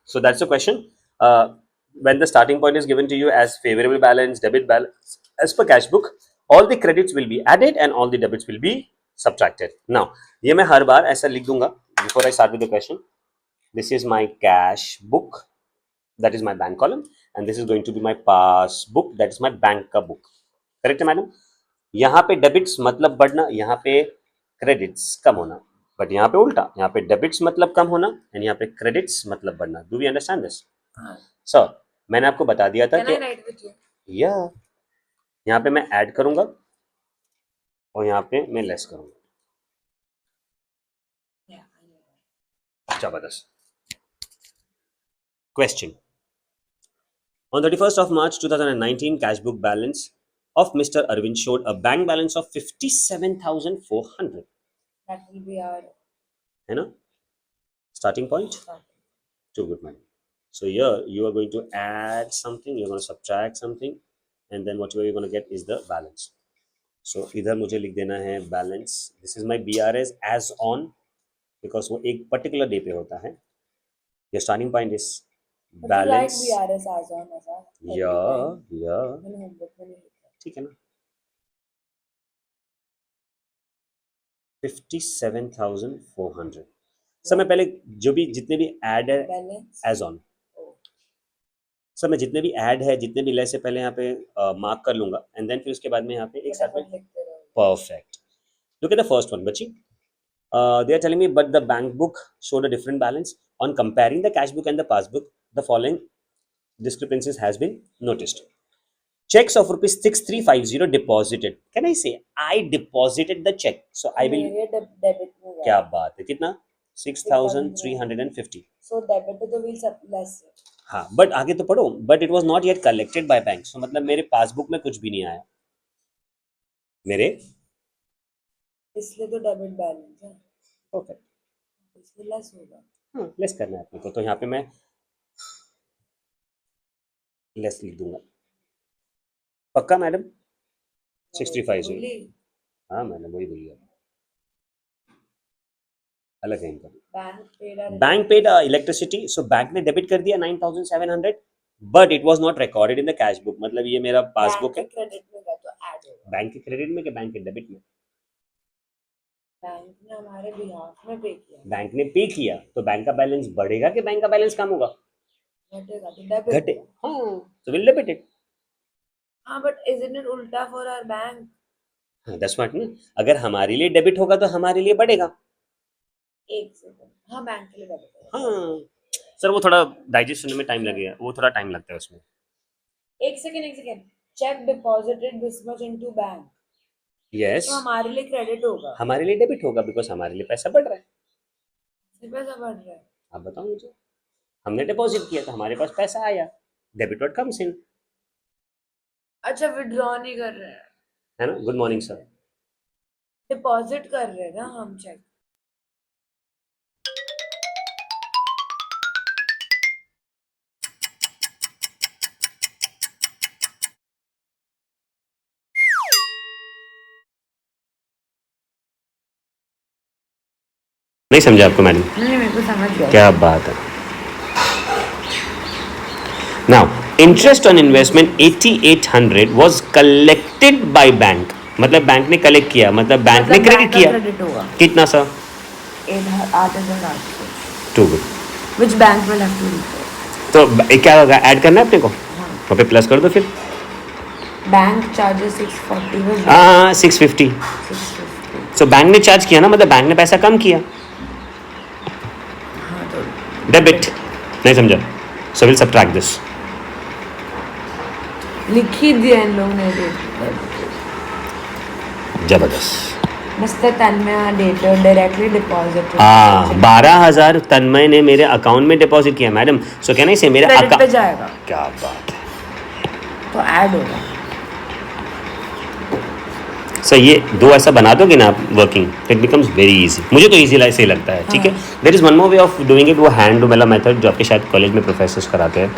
So that's the question. When the starting point is given to you as favorable balance, debit balance, as per cash book, all the credits will be added and all the debits will be subtracted. Now, ये मैं हर बार ऐसा लिख दूंगा before I start with the question. This is my cash book, that is my bank column, and this is going to be my passbook, that is my bank का book. Correct है madam? यहाँ पे debits मतलब बढ़ना, यहाँ पे credits कम होना, but यहाँ पे उल्टा, यहाँ पे डेबिट्स मतलब कम होना एंड यहाँ पे क्रेडिट्स मतलब बढ़ना. Do we understand this? Sir, मैंने आपको बता दिया था कि यहाँ पे मैं ऐड करूंगा और यहाँ पे मैं लेस करूंगा. जबरदस्त. Question. On 31st of March 2019, cash book balance of Mr. Arvind showed a bank balance of 57,400. That will be our है ना? Starting point? Too good, man. So here you are going to add something, you're going to subtract something, and then whatever you're going to get is the balance. So इधर मुझे लिख देना है balance. This is my BRS as on, because वो एक particular day पे होता है. Your starting point is balance. But you like BRS as on as a Yeah. ठीक है ना? 57,400. सर मैं पहले जो भी जितने भी ऐड है एज ऑन, सर मैं जितने भी ऐड है जितने भी लेस है पहले यहाँ पे मार्क कर लूंगा एंड देन फिर उसके बाद में यहाँ पे एक साथ में. Perfect. Look at the first one बच्ची. They are telling me but the bank book showed a different balance. On comparing the cash book and the passbook, the following discrepancies has been noticed. Checks of rupees 6350 deposited. Can I say I deposited the check? So I will. debit क्या बात है, कितना? 6,350. So debit to the will less. हाँ, but आगे तो पढ़ो. But it was not yet collected by bank. So मतलब मेरे पासबुक में कुछ भी नहीं आया मेरे. इसलिए तो डेबिट बैलेंस है. ओके, इसलिए लेस होगा. हाँ, लेस करना है अपने को. तो यहाँ पे मैं लेस लिख दूंगा. पक्का मैडम? 6350. हाँ मैडम वही बोलिए. अलग है इनका. Bank paid electricity. So bank ने डेबिट कर दिया 9,700, but it was not recorded in the cash book. मतलब ये मेरा पासबुक है. क्रेडिट में गया तो ऐड होगा. बैंक के क्रेडिट में कि बैंक के डेबिट में? बैंक ने हमारे बिहाफ में पे किया. बैंक ने पे किया तो बैंक का बैलेंस बढ़ेगा कि बैंक का बैलेंस कम होगा? घटेगा तो डेबिट. घटे. हाँ, so we'll debit it. हाँ, but isn't it उल्टा for our bank? हाँ, that's what ना. अगर हमारे लिए डेबिट होगा तो हमारे लिए बढ़ेगा. एक सेकंड. हाँ, बैंक के लिए डेबिट. हाँ सर, वो थोड़ा डाइजेस्ट होने में टाइम लगेगा, वो थोड़ा टाइम लगता है उसमें. एक second. Check deposited this much into bank. Yes, तो हमारे लिए क्रेडिट होगा. हमारे लिए डेबिट होगा बिकॉज हमारे लिए पैसा बढ़ रहा है. पैसा बढ़ रहा है. आप बताओ मुझे. हमने डिपॉजिट किया तो हमारे पास पैसा आया. Debit what comes in. अच्छा, विड्रॉ नहीं कर रहे हैं, है ना. Good morning sir. डिपॉजिट कर रहे हैं ना हम चेक. नहीं समझा आपको मैडम? नहीं, मेरे को समझ गया. क्या बात है. Now interest on investment 8800 was collected by bank. मतलब बैंक ने कलेक्ट किया, मतलब बैंक ने क्रेडिट किया. क्रेडिट होगा. कितना sir? 8,800. Too good. Which bank will have to repay? तो क्या होगा, ऐड करना है अपने को. वहाँ पे प्लस कर दो फिर. Bank charges 640. हाँ 650. सो बैंक ने चार्ज किया ना, मतलब बैंक ने पैसा कम किया. डेबिट. नहीं समझा. So will subtract this. लिख ही दिया इन लोगों ने. जबरदस्त. मिस्टर तन्मय डेटर डायरेक्टली डिपॉजिट. हाँ, 12,000 तन्मय ने मेरे अकाउंट में डिपॉजिट किया मैडम. सो कहना इसे मेरे क्रेडिट पे जाएगा. क्या बात है. तो ऐड होगा. सर ये दो ऐसा बना दोगे ना आप working, it becomes very easy. मुझे तो इजी से लगता है. ठीक है. There is one more way of doing it, वो हैंड डुमेला मेथड जो आपके शायद कॉलेज में प्रोफेसर्स कराते हैं.